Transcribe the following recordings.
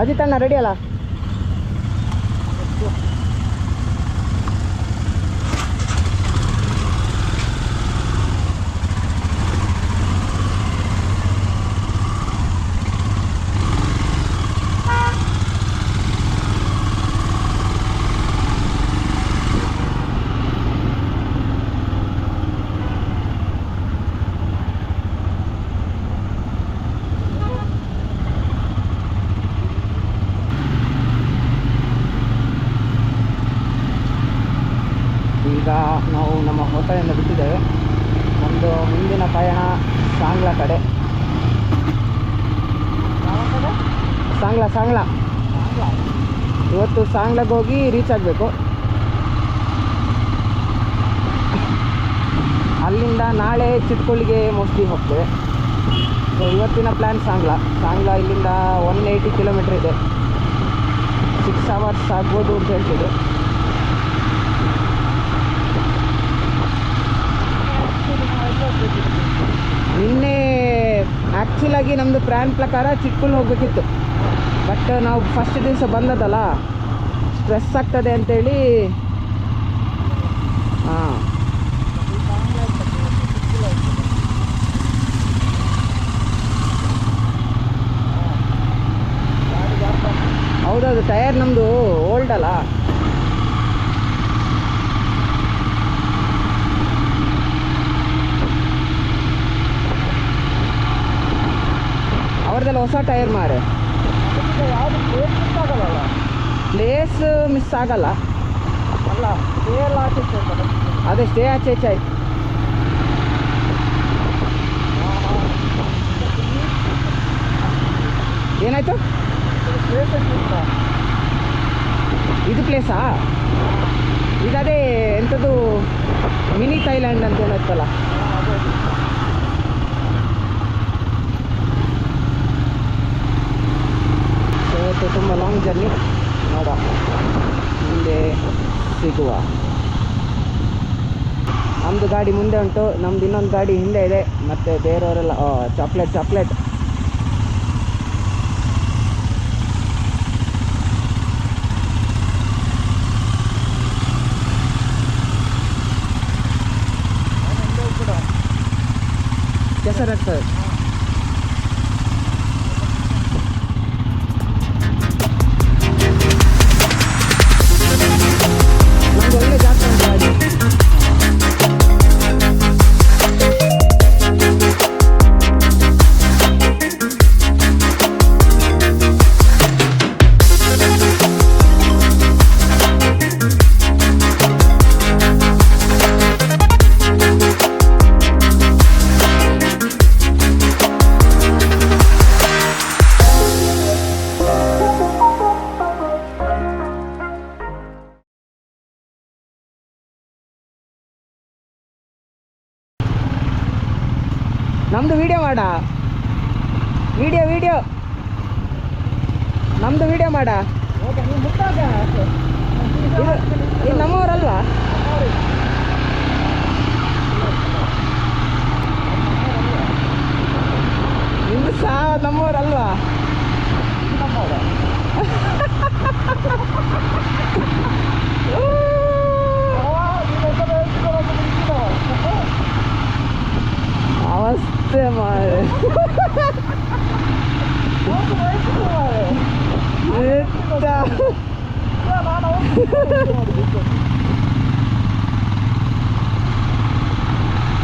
ಅಜಿತ್ ಅಣ್ಣ ರೆಡಿ ಅಲ್ಲ? ಈಗ ನಾವು ನಮ್ಮ ಹೋಟೆಲಿಂದ ಬಿಟ್ಟಿದ್ದೇವೆ. ನಮ್ಮದು ಮುಂದಿನ ಪಯಣ ಸಾಂಗ್ಲಾ ಕಡೆ. ಸಾಂಗ್ಲಾ ಇವತ್ತು ಸಾಂಗ್ಲಾಗೆ ಹೋಗಿ ರೀಚ್ ಆಗಬೇಕು. ಅಲ್ಲಿಂದ ನಾಳೆ ಚಿಟ್ಕೊಳ್ಳಿಗೆ ಮೋಸ್ಟ್ಲಿ ಹೋಗ್ತೇವೆ. ಸೊ ಇವತ್ತಿನ ಪ್ಲ್ಯಾನ್ ಸಾಂಗ್ಲಾ ಇಲ್ಲಿಂದ 180 ಕಿಲೋಮೀಟ್ರ್ ಇದೆ. 6 ಅವರ್ಸ್ ಆಗ್ಬೋದು ಅಂತ ಹೇಳ್ತಿದ್ರು. ನಿನ್ನೆ ಆ್ಯಕ್ಚುಲಾಗಿ ನಮ್ಮದು ಪ್ಲ್ಯಾನ್ ಪ್ರಕಾರ ಚಿಟ್ಕುಲ್ ಹೋಗಬೇಕಿತ್ತು. ಬಟ್ ನಾವು ಫಸ್ಟ್ ದಿವಸ ಬಂದದಲ್ಲ, ಸ್ಟ್ರೆಸ್ ಆಗ್ತದೆ ಅಂತೇಳಿ ಹೌದೌದು, ಟಯರ್ ನಮ್ಮದು ಓಲ್ಡ್ ಅಲ್ಲ. ಅವ್ರದ್ದೆಲ್ಲ ಹೊಸ ಟೈರ್ ಮಾರೆ. ಪ್ಲೇಸ್ ಮಿಸ್ ಆಗಲ್ಲ ಅಲ್ಲ, ಅದೇ ಸ್ಟೇ ಆಚೆ ಆಯ್ತು. ಏನಾಯ್ತು? ಇದು ಪ್ಲೇಸಾ? ಇದದೇ ಎಂಥದ್ದು ಮಿನಿ ಥೈಲ್ಯಾಂಡ್ ಅಂತ ಏನಾಯ್ತಲ್ಲ. ಇವತ್ತು ತುಂಬ ಲಾಂಗ್ ಜರ್ನಿ. ನೋಡ ಮುಂದೆ ಸಿಗುವ. ನಮ್ಮದು ಗಾಡಿ ಮುಂದೆ ಉಂಟು, ನಮ್ದು ಇನ್ನೊಂದು ಗಾಡಿ ಹಿಂದೆ ಇದೆ. ಮತ್ತು ಬೇರೆಯವರೆಲ್ಲ ಚಾಕ್ಲೇಟ್ ಕೆಸರಾಗ್ತದೆ. ಒಳ್ಳೆ ಜಾತ್ರೆ ಉಂಟು ಗಾಡಿ. ನಮ್ಮದು ವಿಡಿಯೋ ಮಾಡ, ವಿಡಿಯೋ ನಮ್ಮದು ವಿಡಿಯೋ ಮಾಡ. ಇದು ನಮ್ಮವರಲ್ವಾ? ನಿಮ್ದು ಸಹ ನಮ್ಮವರಲ್ವಾ? ಅವಸ್ಥೆ ಮಾರೆ.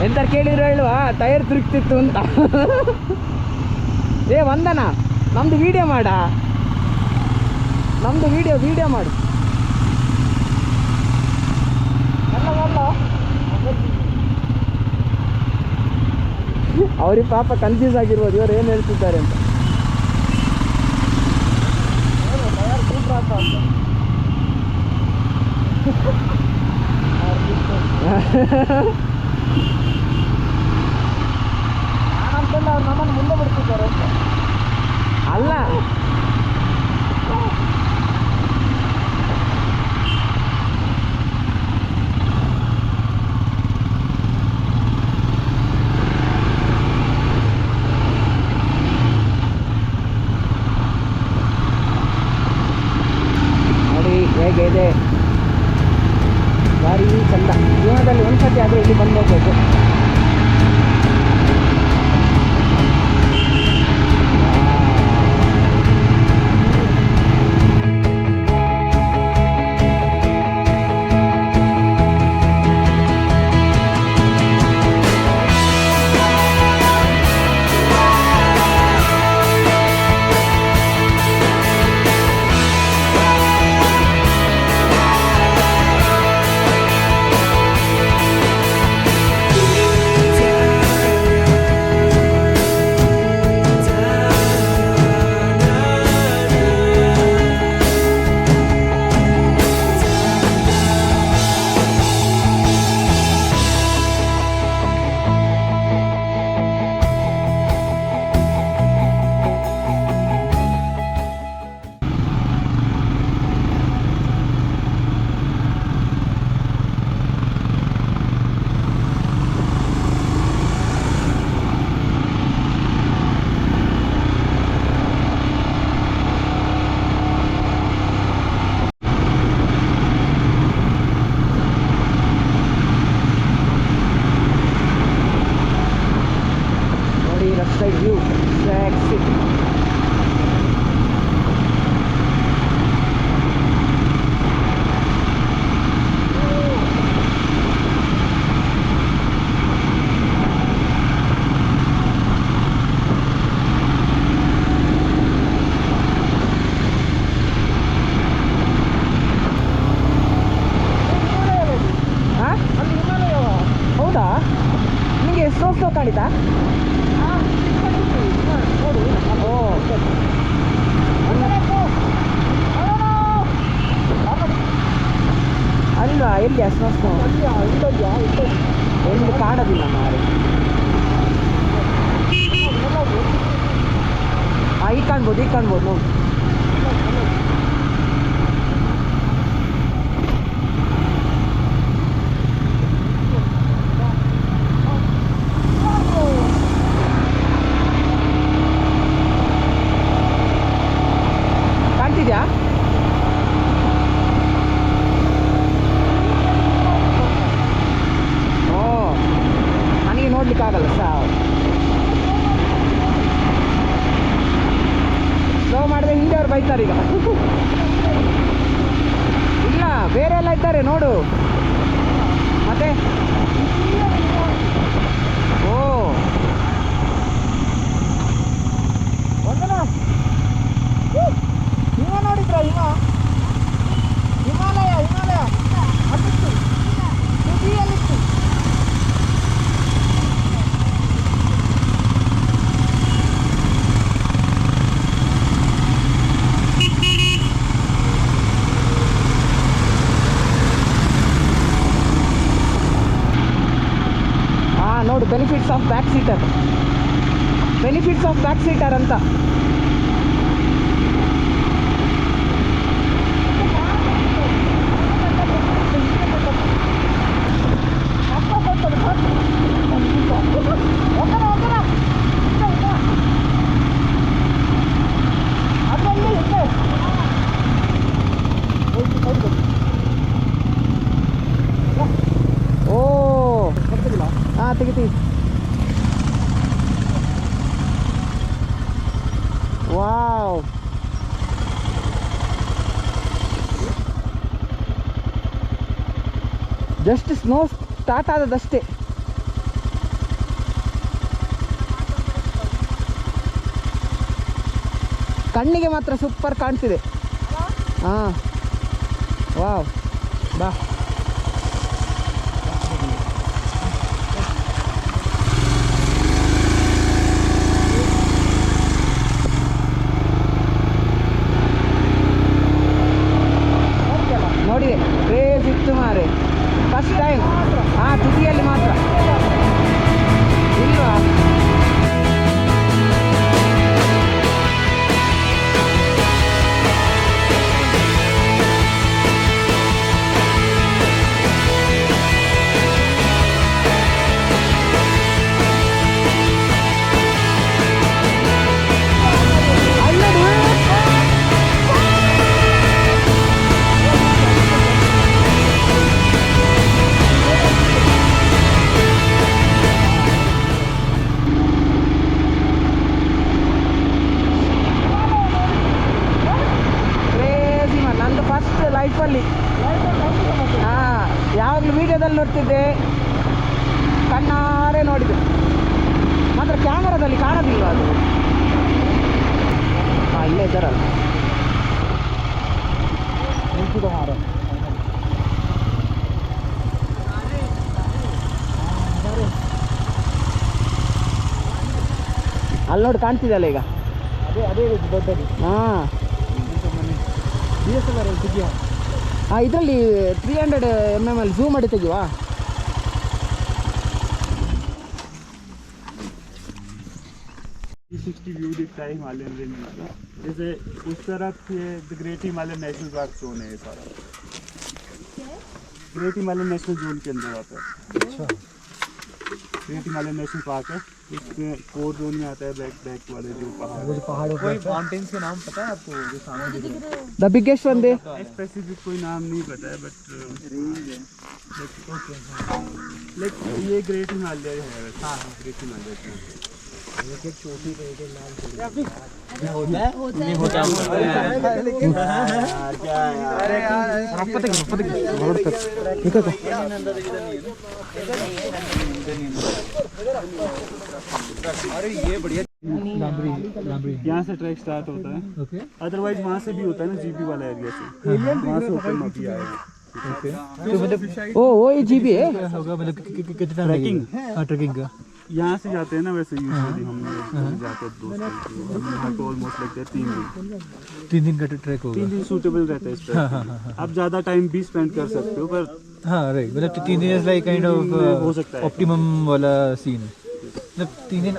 ಎಂತ ಕೇಳಿದ್ರು ಹೇಳುವ, ಟೈರ್ ತಿರುಗ್ತಿತ್ತು ಅಂತ. ಏ ವಂದನ, ನಮ್ದು ವಿಡಿಯೋ ಮಾಡ, ನಮ್ದು ವಿಡಿಯೋ ಮಾಡು. ಅವ್ರಿಗೆ ಪಾಪ ಕನ್ಫ್ಯೂಸ್ ಆಗಿರ್ಬೋದು ಇವರು ಏನು ಹೇಳ್ತಿದ್ದಾರೆ ಅಂತ. ನಮ್ಮನ್ನು ಮುಂದೆ ಬಿಡ್ತಿದ್ದಾರೆ ಅಲ್ಲ. ಚಂದ. ಜೀವನದಲ್ಲಿ ಒಂದ್ಸತಿ ಆದರೂ ಇಲ್ಲಿ ಬಂದು ಹೋಗ್ಬೇಕು. Side view, sexy. ಹೌದಾ? ನಿಮಗೆ ಸ್ಲೋ ಕಾಣಿತಾ? ಅಲ್ವಾ, ಎಲ್ಲಿ ಸ್ನೋ ಎಲ್ಲಿ ಕಾಣೋದಿಲ್ಲ ಮಾರೆ. ಈಗ ಕಾಣ್ಬೋದು ನೋಡಿ. ಕಾಣ್ತಿದ್ಯಾ? ನೋಡ್ಲಿಕ್ಕಾಗಲ್ಲ ಸ್ಲೋ ಮಾಡಿದ್ರೆ ಹಿಂದೆ ಅವ್ರು ಬೈತಾರೆ ಈಗ. ಇಲ್ಲ, ಬೇರೆ ಎಲ್ಲ ಇದ್ದಾರೆ ನೋಡು ಮತ್ತೆ. ಓ ಹಿಮ ನೋಡಿದ್ರ? ಹಿಮಾಲಯ ಅಲ್ಲಿತ್ತು, ತುದಿಯಲ್ಲಿತ್ತು. ನೋಡು, ಬೆನಿಫಿಟ್ಸ್ ಆಫ್ ಬ್ಯಾಕ್ ಸೀಟರ್ ಅಂತ. ಓ ತೆಗಿತೀವಿ. ವಾವ್, ಜಸ್ಟ್ ಸ್ನೋ ಸ್ಟಾರ್ಟ್ ಆದದಷ್ಟೇ. ಕಣ್ಣಿಗೆ ಮಾತ್ರ ಸೂಪರ್ ಕಾಣ್ತಿದೆ. ಹಾಂ, ವಾವ್, ಬಾ. ನೋಡಿದೆ, ಕ್ರೇಜ್ ಇತ್ತು ಮಾರೆ. First time. ತುದಿಯಲ್ಲಿ ಮಾತ್ರ ಇಲ್ವಾ? ನೋಡಿದೆ, ಕಣ್ಣಾರೆ ನೋಡಿದೆ. ಮಾತ್ರ ಕ್ಯಾಮರಾದಲ್ಲಿ ಕಾಣೋದಿಲ್ಲ ಅದು. ಹಾಂ, ಇಲ್ಲೇ ಇದ್ದಾರಲ್ಲ. ನಿಂತಿದೆ ಮಾರ. ಅಲ್ಲಿ ನೋಡಿ ಕಾಣ್ತಿದೆಯಲ್ಲ ಈಗ. ಅದೇ ದೊಡ್ಡದು. ಹಾಂ, ಇದರಲ್ಲಿ 300 mm ಝೂಮ್ ಮಾಡಿ ತೆಗಿವಾ. व्यू दिखता है हिमालयन रेंज में. जैसे उस तरफ ये great Himalayan national park zone है सारा. ग्रेट हिमालयन नेशनल जोन के अंदर आता है. अच्छा, ग्रेट हिमालयन नेशनल पार्क है. इसके कोर जोन में आता है बैक वाले जो पहाड़. कोई माउंटेन्स के नाम पता है आपको जो सामने दिख रहे हैं? The biggest one they. Specific कोई नाम नहीं पता है, बट रेंज है. लाइक ये ग्रेट हिमालय है. हाँ, ग्रेट हिमालय छोटी अरे ये बढ़िया. यहाँ से ट्रैक स्टार्ट होता है. ओके. अदरवाइज वहाँ से भी होता है ना, जीपी वाला एरिया से. वहाँ से ओपन अप ही आएगा. ओके. तो मतलब वो ये जीबी है होगा, मतलब कितना ट्रैकिंग. हाँ, ट्रैकिंग का यहाँ से जाते हैं ना, वैसे यूजुअली हम जाते हैं दोस्त ऑलमोस्ट लगते हैं 3 दिन का ट्रैक होगा. 3 दिन सूटेबल रहता है इस ट्रैक. आप ज़्यादा टाइम भी स्पेंड कर सकते हो, पर हाँ राइट, मतलब 3 दिन लाइक काइंड ऑफ हो सकता है ऑप्टिमम वाला सीन. मतलब 3 दिन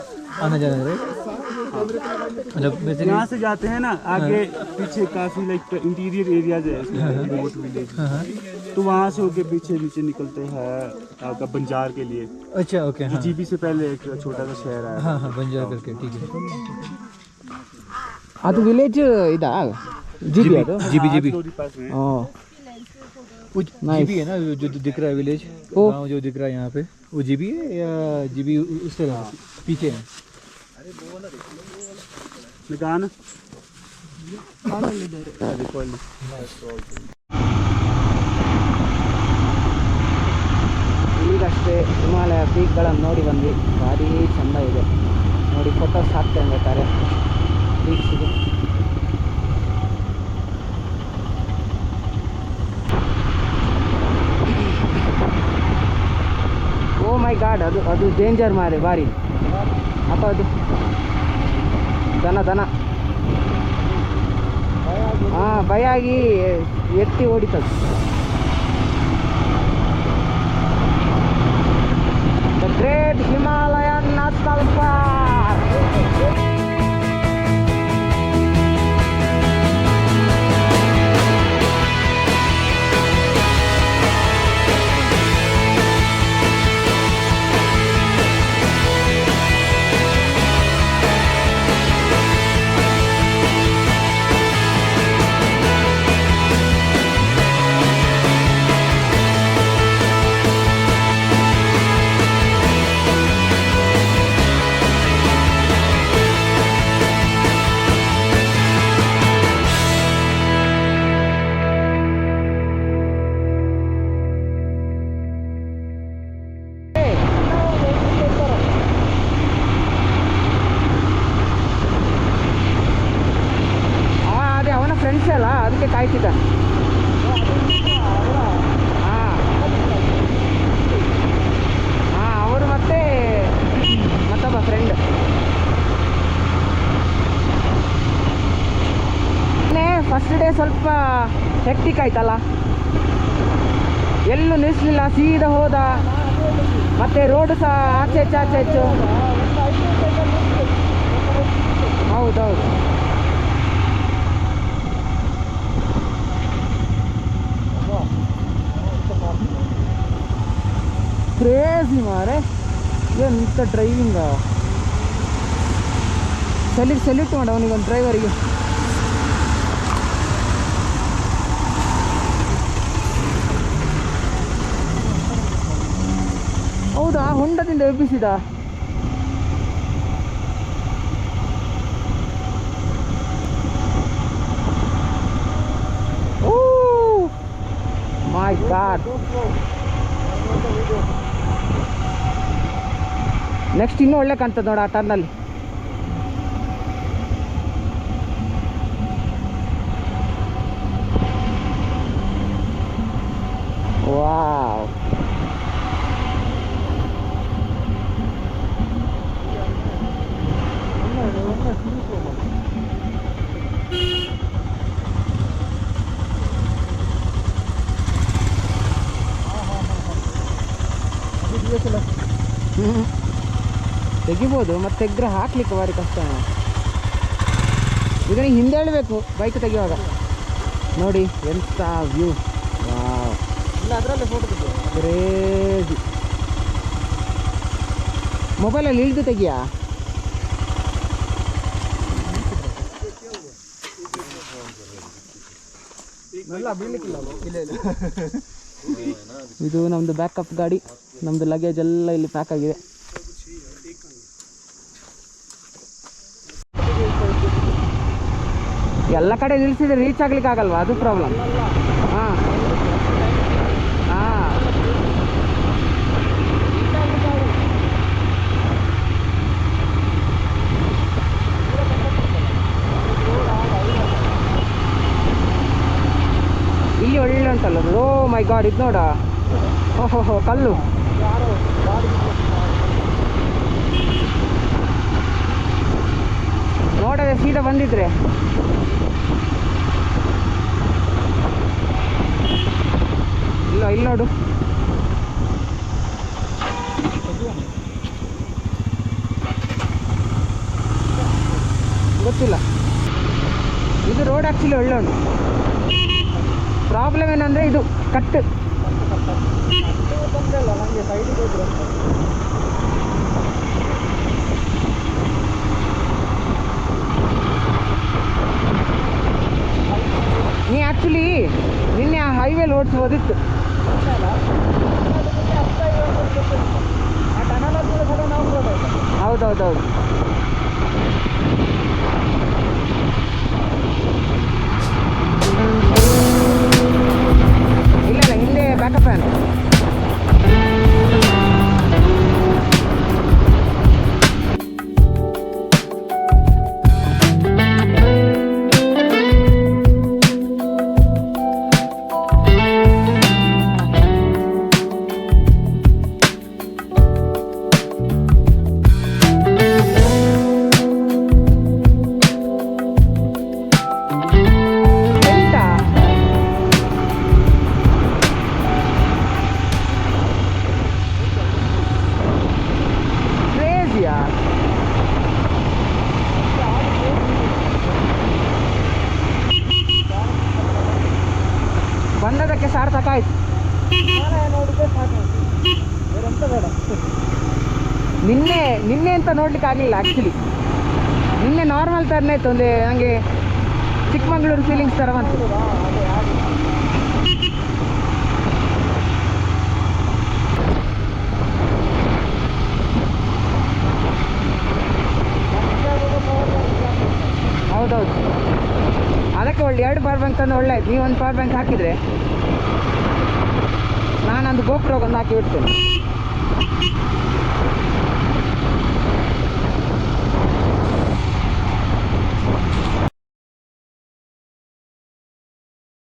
आना जाना राइट. मतलब यहाँ से जाते हैं ना, आगे पीछे काफ़ी लाइक इंटीरियर एरियाज है रिमोट विलेज. तो वहाँ से होके पीछे नीचे निकलते हैं आपका बंजार के लिए. अच्छा ओके. हाँ, जीबी से पहले एक छोटा सा शहर है. हाँ हाँ, बंजार करके. ठीक है. ಅದು ವಿಲೇಜ್ ಇದಾ जीबी ಅದು जीबी जीबी पास में. ಓ कुछ जीबी है ना जो दिख रहा है विलेज. गाँव जो दिख रहा है यहाँ पे वो जीबी है या जीबी उस तरह पीछे है? निकान ಈಗಷ್ಟೇ ಹಿಮಾಲಯ ಪೀಕ್ಗಳನ್ನು ನೋಡಿ ಬಂದ್ವಿ. ಭಾರಿ ಚೆಂದ ಇದೆ ನೋಡಿ. ಫೋಟೋಸ್ ಹಾಕ್ತೇನೆ ಬೇಕಾದ್ರೆ ಪೀಕ್ಸಿಗೆ. ಓ ಮೈ ಗಾಡ್, ಅದು ಡೇಂಜರ್ ಮಾರೆ ಭಾರಿ. ಅಥವಾ ಅದು ದನ ಹಾಂ, ಭಯ ಆಗಿ ಎತ್ತಿ ಹೊಡಿತದೆ. The Great Himalayan National Park. Friends ಅಲ್ಲ, ಅದಕ್ಕೆ ಕಾಯ್ತಿದ್ದ. ಹಾಂ, ಅವರು ಮತ್ತೊಬ್ಬ ಫ್ರೆಂಡ್. ಫಸ್ಟ್ ಡೇ ಸ್ವಲ್ಪ ಹೆಕ್ಟಿಕ್ ಆಯ್ತಲ್ಲ, ಎಲ್ಲೂ ನಿಲ್ಲಿಸಲಿಲ್ಲ, ಸೀದಾ ಹೋದ. ಮತ್ತೆ ರೋಡ್ ಸಹ ಆಚೆ ಹೆಚ್ಚು. ಹೌದೌದು. ಕ್ರೇಜಿ ಮಾರೆ, ಎಂತ ಡ್ರೈವಿಂಗ. ಸೆಲ್ಯೂಟ್ ಮಾಡ ಅವನಿಗೊಂದು ಡ್ರೈವರಿಗೆ. ಹೌದಾ, ಹೊಂಡದಿಂದ ಎಬ್ಬಿಸಿದ. ಓ ಮೈ ಗಾಡ್, ನೆಕ್ಸ್ಟ್ ಇನ್ನೂ ಒಳ್ಳೆ ಕಾಣ್ತದೆ ನೋಡ ಆ ಟರ್ನಲ್ಲಿ. ವಾವ್, ತೆಗಿಬೋದು, ಮತ್ತೆ ತೆಗ್ದ್ರೆ ಹಾಕ್ಲಿಕ್ಕೆ ಭಾರಿ ಕಷ್ಟ. ಈಗ ನೀವು ಹಿಂದೆ ಹೇಳಬೇಕು ಬೈಕ್ ತೆಗಿಯುವಾಗ. ನೋಡಿ ಎಂಥ ವ್ಯೂ, ಇಲ್ಲ ಅದರಲ್ಲೇ ಫೋಟೋ ತೆಗಿಯೋ, ಕ್ರೇಜಿ. ಮೊಬೈಲಲ್ಲಿ ಇಳಿದು ತೆಗಿಯಾ? ಇದು ನಮ್ಮದು ಬ್ಯಾಕಪ್ ಗಾಡಿ. ನಮ್ಮದು ಲಗೇಜ್ ಎಲ್ಲ ಇಲ್ಲಿ ಪ್ಯಾಕ್ ಆಗಿದೆ. ಎಲ್ಲ ಕಡೆ ನಿಲ್ಲಿಸಿದ್ರೆ ರೀಚ್ ಆಗ್ಲಿಕ್ಕೆ ಆಗಲ್ವಾ, ಅದು ಪ್ರಾಬ್ಲಮ್. ಹಾಂ ಹಾಂ, ಇಲ್ಲಿ ಒಳ್ಳೆ ಉಂಟಲ್ಲ. ಓ ಮೈ ಗಾಡ್, ಇದು ನೋಡ, ಓಹೋ ಕಲ್ಲು. ನೋಡದೆ ಸೀದಾ ಬಂದಿದ್ರೆ ಇಲ್ಲ, ಇಲ್ಲಿ ನೋಡು. ಗೊತ್ತಿಲ್ಲ, ಇದು ರೋಡ್ ಆ್ಯಕ್ಚುಲಿ ಒಳ್ಳೆ ಉಂಟು. ಪ್ರಾಬ್ಲಮ್ ಏನಂದರೆ ಇದು ಕಟ್ಟು. ನನಗೆ ಸೈಡಿಗೆ ಹೋದ್ರೆ ನೀ ಆ್ಯಕ್ಚುಲಿ ನಿನ್ನೆ ಆ ಹೈವೇಲಿ ಓಡಿಸ್ಬೋದಿತ್ತು. ಹೌದೌದೌದು. ಇಲ್ಲ ಇಲ್ಲ, ಹಿಂದೆ ಬ್ಯಾಕಪ್ ಫ್ಯಾನ್. ಬಂದದಕ್ಕೆ ಸಾರ್ಥಕ ಆಯ್ತು. ನಿನ್ನೆ ಅಂತ ನೋಡ್ಲಿಕ್ಕೆ ಆಗಲಿಲ್ಲ ಆ್ಯಕ್ಚುಲಿ. ನಿನ್ನೆ ನಾರ್ಮಲ್ ಥರನೇ ಇತ್ತು, ಒಂದು ನನಗೆ ಚಿಕ್ಕಮಂಗ್ಳೂರು ಫೀಲಿಂಗ್ಸ್ ಥರ ಬಂತು. ಹೌದೌದು, ಅದಕ್ಕೆ ಒಳ್ಳೆ 2 ಪವರ್ ಬ್ಯಾಂಕ್ ತಂದು ಒಳ್ಳೆ ಆಯ್ತು. ನೀವು ಒಂದು ಪವರ್ ಬ್ಯಾಂಕ್ ಹಾಕಿದರೆ ನಾನೊಂದು ಗೋಪ್ರೋಗೆ ಒಂದು ಹಾಕಿ ಬಿಡ್ತೇನೆ.